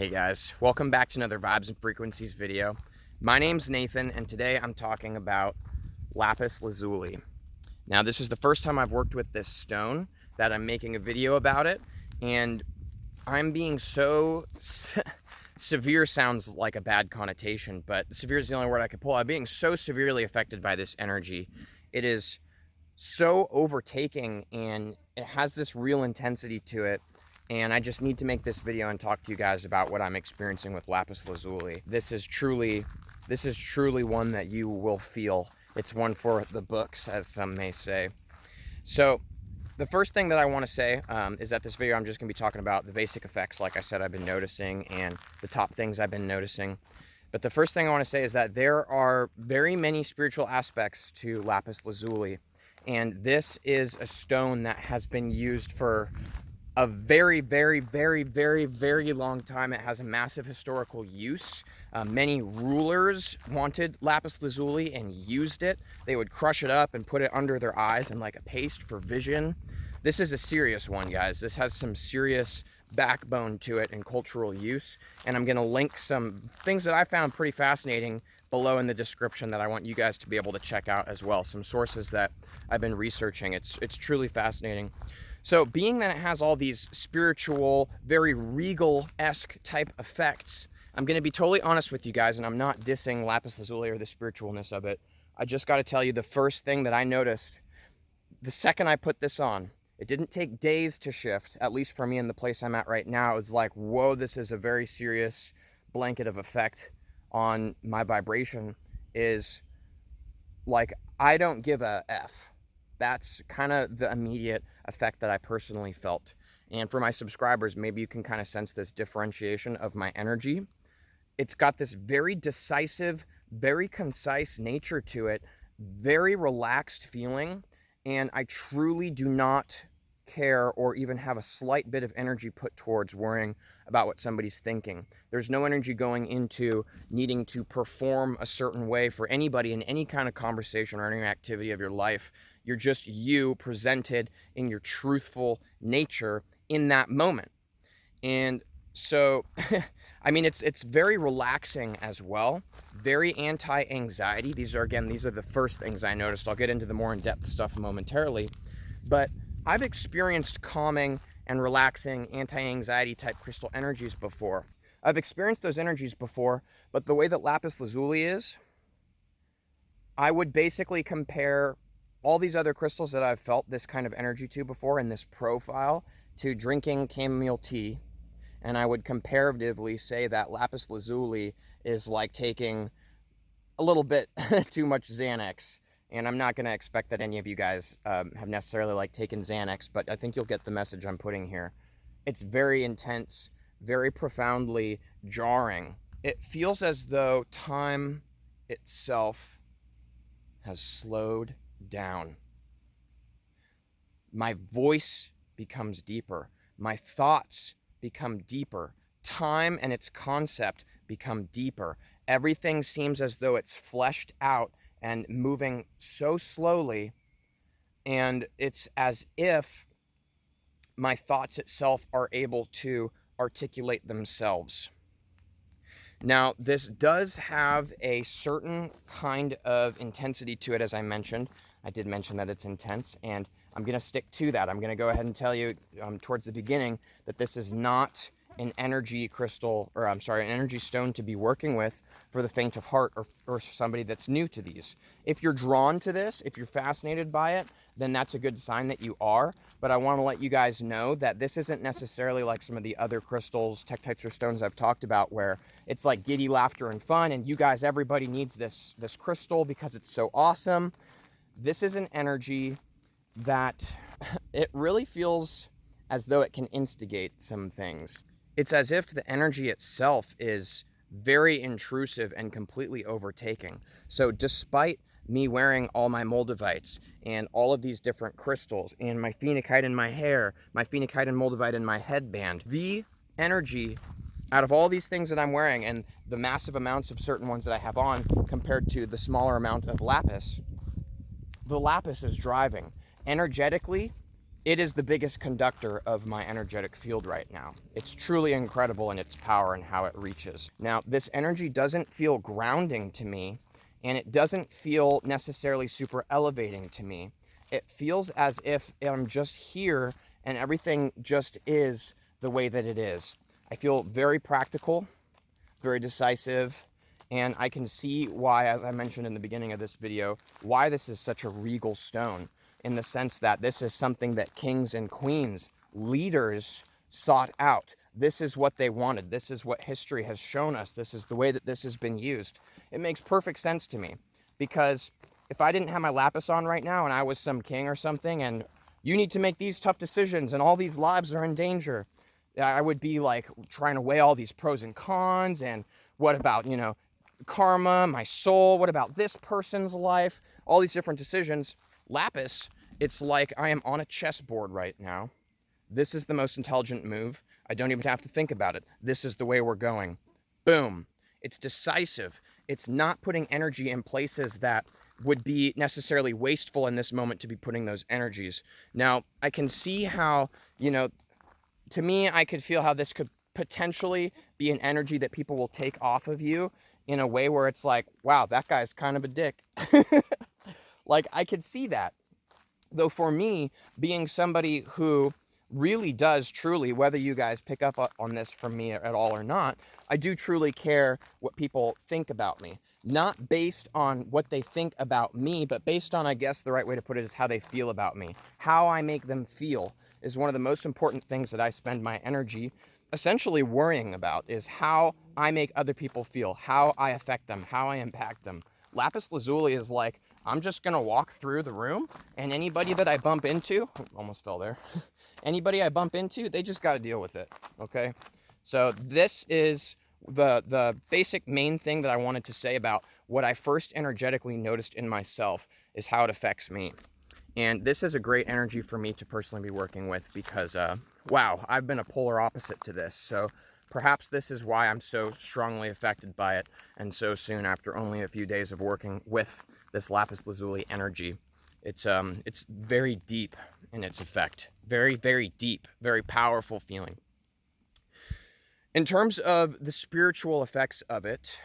Hey guys, welcome back to another Vibes and Frequencies video. My name's Nathan and today I'm talking about Lapis Lazuli. Now this is the first time I've worked with this stone that I'm making a video about it, and I'm being so severe sounds like a bad connotation, but severe is the only word I could pull. I'm being so severely affected by this energy. It is so overtaking and it has this real intensity to it. And I just need to make this video and talk to you guys about what I'm experiencing with Lapis Lazuli. This is truly one that you will feel. It's one for the books, as some may say. So the first thing that I want to say is that this video I'm just going to be talking about the basic effects, like I said, I've been noticing, and the top things I've been noticing. But the first thing I want to say is that there are very many spiritual aspects to Lapis Lazuli. And this is a stone that has been used for a very long time. It has a massive historical use. Many rulers wanted Lapis Lazuli and used it. They would crush it up and put it under their eyes and like a paste for vision. This is a serious one, guys. This has some serious backbone to it and cultural use. And I'm gonna link some things that I found pretty fascinating below in the description that I want you guys to be able to check out as well. Some sources that I've been researching. It's truly fascinating. So being that it has all these spiritual, very regal-esque type effects, I'm going to be totally honest with you guys, and I'm not dissing Lapis Lazuli or the spiritualness of it. I just got to tell you the first thing that I noticed the second I put this on. It didn't take days to shift, at least for me in the place I'm at right now. It was like, whoa, this is a very serious blanket of effect on my vibration. Is like, I don't give a F. That's kind of the immediate effect that I personally felt. And for my subscribers, maybe you can kind of sense this differentiation of my energy. It's got this very decisive, very concise nature to it, very relaxed feeling. And I truly do not care or even have a slight bit of energy put towards worrying about what somebody's thinking. There's no energy going into needing to perform a certain way for anybody in any kind of conversation or any activity of your life. You're just you presented in your truthful nature in that moment. And so, I mean, it's very relaxing as well, very anti-anxiety. These are the first things I noticed. I'll get into the more in-depth stuff momentarily, but I've experienced calming and relaxing anti-anxiety type crystal energies before. I've experienced those energies before, but the way that Lapis Lazuli is, I would basically compare all these other crystals that I've felt this kind of energy to before in this profile to drinking chamomile tea. And I would comparatively say that Lapis Lazuli is like taking a little bit too much Xanax. And I'm not going to expect that any of you guys have necessarily like taken Xanax, but I think you'll get the message I'm putting here. It's very intense, very profoundly jarring. It feels as though time itself has slowed down. My voice becomes deeper. My thoughts become deeper. Time and its concept become deeper. Everything seems as though it's fleshed out and moving so slowly, and it's as if my thoughts itself are able to articulate themselves. Now, this does have a certain kind of intensity to it, as I mentioned. I did mention that it's intense, and I'm going to stick to that. I'm going to go ahead and tell you towards the beginning that this is not an energy crystal, or I'm sorry, an energy stone to be working with for the faint of heart or somebody that's new to these. If you're drawn to this, if you're fascinated by it, then that's a good sign that you are. But I want to let you guys know that this isn't necessarily like some of the other crystals, tektites, or stones I've talked about, where it's like giddy laughter and fun, and you guys, everybody needs this crystal because it's so awesome. This is an energy that it really feels as though it can instigate some things. It's as if the energy itself is very intrusive and completely overtaking. So despite me wearing all my Moldavites and all of these different crystals and my phenakite in my hair, my phenakite and Moldavite in my headband, the energy out of all these things that I'm wearing and the massive amounts of certain ones that I have on compared to the smaller amount of lapis, the lapis is driving. Energetically, it is the biggest conductor of my energetic field right now. It's truly incredible in its power and how it reaches. Now, this energy doesn't feel grounding to me, and it doesn't feel necessarily super elevating to me. It feels as if I'm just here and everything just is the way that it is. I feel very practical, very decisive, and I can see why, as I mentioned in the beginning of this video, why this is such a regal stone, in the sense that this is something that kings and queens, leaders, sought out. This is what they wanted. This is what history has shown us. This is the way that this has been used. It makes perfect sense to me, because if I didn't have my lapis on right now and I was some king or something, and you need to make these tough decisions and all these lives are in danger, I would be like trying to weigh all these pros and cons, and what about, you know, karma, my soul, what about this person's life, all these different decisions. Lapis, it's like I am on a chessboard right now. This is the most intelligent move. I don't even have to think about it. This is the way we're going. Boom. It's decisive. It's not putting energy in places that would be necessarily wasteful in this moment to be putting those energies. Now, I can see how, you know, to me, I could feel how this could potentially be an energy that people will take off of you in a way where it's like, wow, that guy's kind of a dick. Like, I could see that. Though for me, being somebody who really does truly, whether you guys pick up on this from me at all or not, I do truly care what people think about me. Not based on what they think about me, but based on, I guess the right way to put it is how they feel about me. How I make them feel is one of the most important things that I spend my energy essentially worrying about, is how I make other people feel, how I affect them, how I impact them. Lapis Lazuli is like, I'm just gonna walk through the room, and anybody that I bump into, almost fell there, anybody I bump into, they just gotta deal with it, okay? So this is the basic main thing that I wanted to say about what I first energetically noticed in myself, is how it affects me. And this is a great energy for me to personally be working with, because, wow, I've been a polar opposite to this. So perhaps this is why I'm so strongly affected by it, and so soon after only a few days of working with this Lapis Lazuli energy. It's very deep in its effect. Very, very deep, very powerful feeling. In terms of the spiritual effects of it,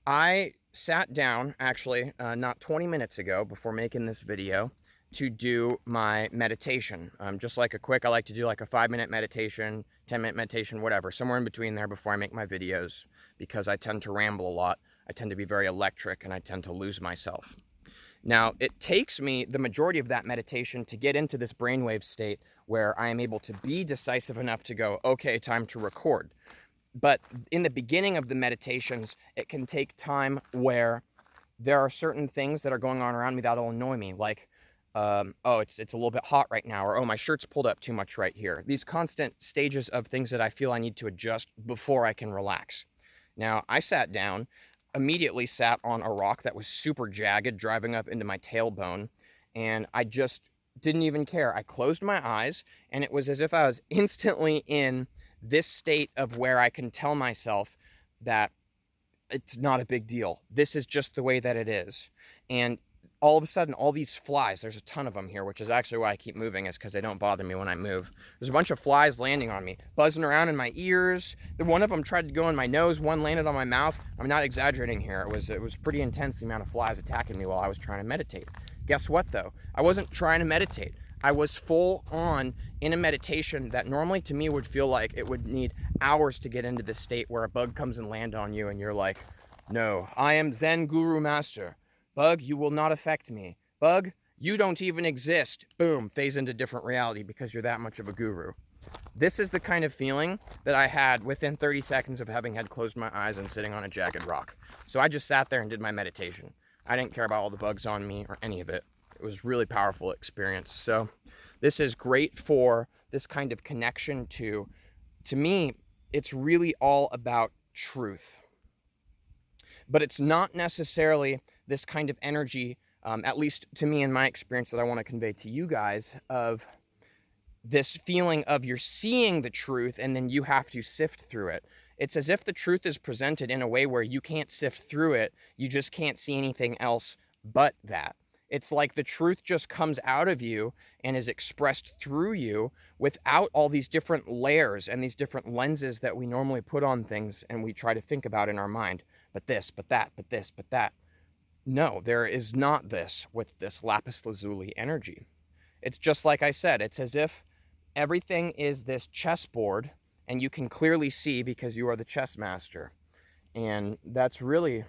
I sat down, actually, not 20 minutes ago before making this video, to do my meditation. Just like a quick, I like to do like a 5-minute meditation, 10-minute meditation, whatever, somewhere in between there before I make my videos, because I tend to ramble a lot. I tend to be very electric, and I tend to lose myself. Now, it takes me the majority of that meditation to get into this brainwave state where I am able to be decisive enough to go, okay, time to record. But in the beginning of the meditations, it can take time where there are certain things that are going on around me that'll annoy me, like, oh, it's a little bit hot right now, or oh, my shirt's pulled up too much right here. These constant stages of things that I feel I need to adjust before I can relax. Now, I sat down, immediately sat on a rock that was super jagged, driving up into my tailbone, and I just didn't even care. I closed my eyes, and it was as if I was instantly in this state of where I can tell myself that it's not a big deal. This is just the way that it is. And all of a sudden, all these flies, there's a ton of them here, which is actually why I keep moving, is because they don't bother me when I move. There's a bunch of flies landing on me, buzzing around in my ears. One of them tried to go in my nose, one landed on my mouth. I'm not exaggerating here. It was pretty intense, the amount of flies attacking me while I was trying to meditate. Guess what, though? I wasn't trying to meditate. I was full on in a meditation that normally to me would feel like it would need hours to get into this state where a bug comes and lands on you and you're like, no, I am Zen Guru Master. Bug, you will not affect me. Bug, you don't even exist. Boom, phase into different reality because you're that much of a guru. This is the kind of feeling that I had within 30 seconds of having had closed my eyes and sitting on a jagged rock. So I just sat there and did my meditation. I didn't care about all the bugs on me or any of it. It was a really powerful experience. So this is great for this kind of connection to me, it's really all about truth. But it's not necessarily this kind of energy, at least to me in my experience, that I want to convey to you guys, of this feeling of you're seeing the truth and then you have to sift through it. It's as if the truth is presented in a way where you can't sift through it. You just can't see anything else but that. It's like the truth just comes out of you and is expressed through you without all these different layers and these different lenses that we normally put on things and we try to think about in our mind. But this, but that, but this, but that. No, there is not this with this Lapis Lazuli energy. It's just like I said, it's as if everything is this chessboard and you can clearly see because you are the chess master. And that's really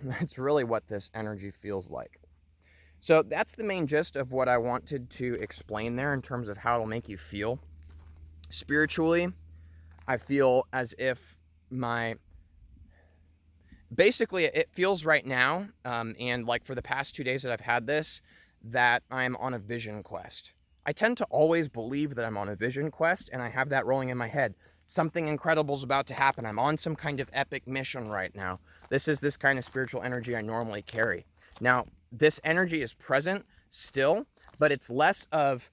what this energy feels like. So that's the main gist of what I wanted to explain there in terms of how it'll make you feel. Spiritually, I feel as if basically it feels right now, and like for the past 2 days that I've had this, that I'm on a vision quest. I tend to always believe that I'm on a vision quest, and I have that rolling in my head. Something incredible is about to happen. I'm on some kind of epic mission right now. This is this kind of spiritual energy I normally carry. Now, this energy is present still, but it's less of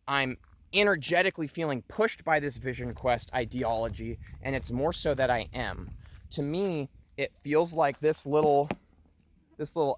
I'm energetically feeling pushed by this vision quest ideology, and it's more so that I am. To me, it feels like this little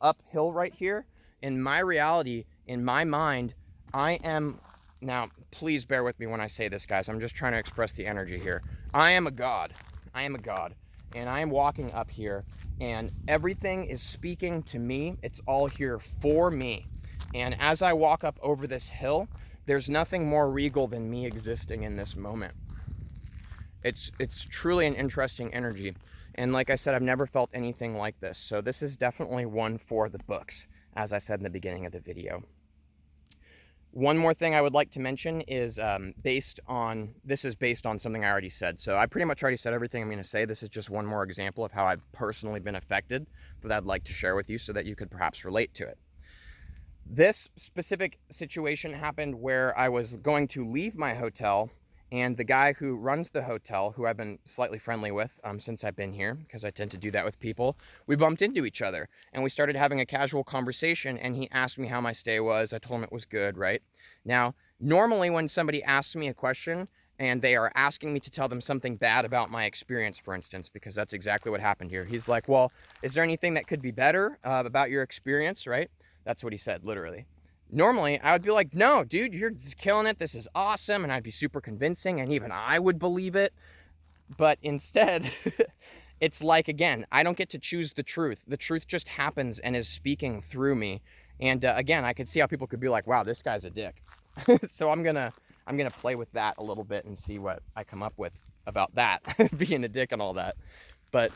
uphill right here. In my reality, in my mind, I am, now please bear with me when I say this, guys. I'm just trying to express the energy here. I am a god. I am a god. And I am walking up here, and everything is speaking to me. It's all here for me. And as I walk up over this hill, there's nothing more regal than me existing in this moment. It's truly an interesting energy. And like I said, I've never felt anything like this. So this is definitely one for the books, as I said in the beginning of the video. One more thing I would like to mention is based on something I already said. So I pretty much already said everything I'm going to say. This is just one more example of how I've personally been affected that I'd like to share with you so that you could perhaps relate to it. This specific situation happened where I was going to leave my hotel, and the guy who runs the hotel, who I've been slightly friendly with since I've been here, because I tend to do that with people, we bumped into each other, and we started having a casual conversation, and he asked me how my stay was. I told him it was good, right? Now, normally when somebody asks me a question, and they are asking me to tell them something bad about my experience, for instance, because that's exactly what happened here. He's like, well, is there anything that could be better about your experience, right? That's what he said, literally. Normally, I would be like, no, dude, you're just killing it. This is awesome. And I'd be super convincing, and even I would believe it. But instead, it's like, again, I don't get to choose the truth. The truth just happens and is speaking through me. And again, I could see how people could be like, wow, this guy's a dick. So I'm gonna play with that a little bit and see what I come up with about that, being a dick and all that. But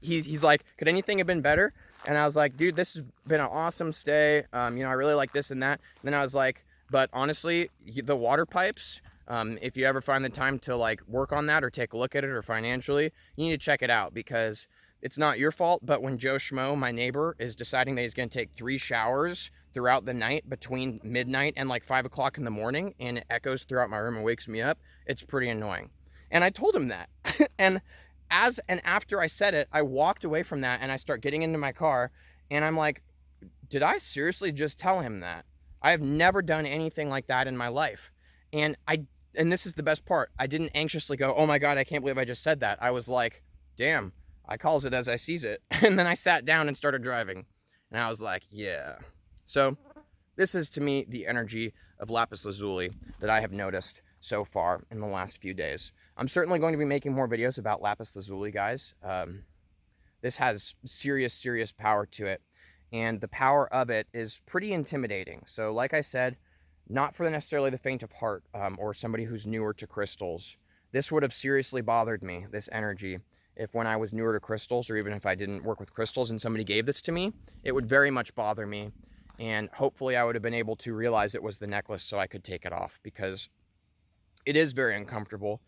he's like, could anything have been better? And I was like, dude, this has been an awesome stay. I really like this and that. And then I was like, but honestly, the water pipes, if you ever find the time to like work on that or take a look at it or financially, you need to check it out, because it's not your fault. But when Joe Schmo, my neighbor, is deciding that he's going to take 3 showers throughout the night between midnight and like 5 o'clock in the morning, and it echoes throughout my room and wakes me up, it's pretty annoying. And I told him that. And after I said it, I walked away from that and I start getting into my car, and I'm like, did I seriously just tell him that? I have never done anything like that in my life. And this is the best part. I didn't anxiously go, oh my God, I can't believe I just said that. I was like, damn, I calls it as I sees it. And then I sat down and started driving. And I was like, yeah. So this is, to me, the energy of Lapis Lazuli that I have noticed so far in the last few days. I'm certainly going to be making more videos about Lapis Lazuli, guys. This has serious power to it, and the power of it is pretty intimidating. So like I said, not for necessarily the faint of heart or somebody who's newer to crystals. This would have seriously bothered me, this energy, if when I was newer to crystals, or even if I didn't work with crystals and somebody gave this to me, it would very much bother me. And hopefully I would have been able to realize it was the necklace so I could take it off, because it is very uncomfortable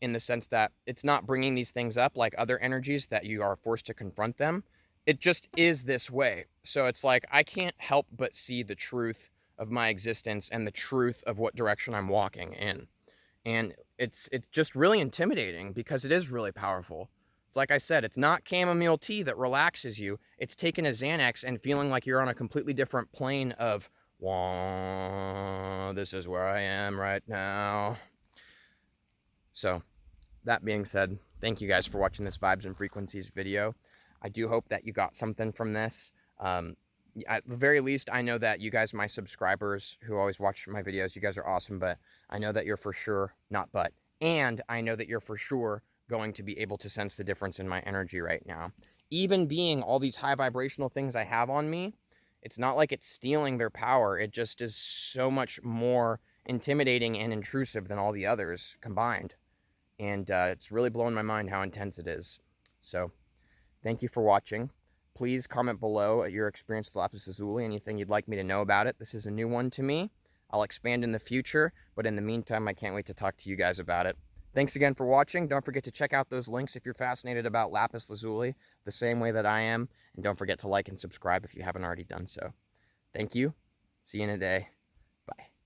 in the sense that it's not bringing these things up like other energies that you are forced to confront them. It just is this way. So it's like, I can't help but see the truth of my existence and the truth of what direction I'm walking in. And it's just really intimidating, because it is really powerful. It's like I said, it's not chamomile tea that relaxes you. It's taking a Xanax and feeling like you're on a completely different plane of, wah, this is where I am right now. So that being said, thank you guys for watching this Vibes and Frequencies video. I do hope that you got something from this. at the very least, I know that you guys, my subscribers who always watch my videos, you guys are awesome, but I know that you're for sure, and I know that you're for sure going to be able to sense the difference in my energy right now. Even being all these high vibrational things I have on me, it's not like it's stealing their power. It just is so much more intimidating and intrusive than all the others combined. And it's really blowing my mind how intense it is. So thank you for watching. Please comment below your experience with Lapis Lazuli, anything you'd like me to know about it. This is a new one to me. I'll expand in the future, but in the meantime, I can't wait to talk to you guys about it. Thanks again for watching. Don't forget to check out those links if you're fascinated about Lapis Lazuli the same way that I am. And don't forget to like and subscribe if you haven't already done so. Thank you. See you in a day.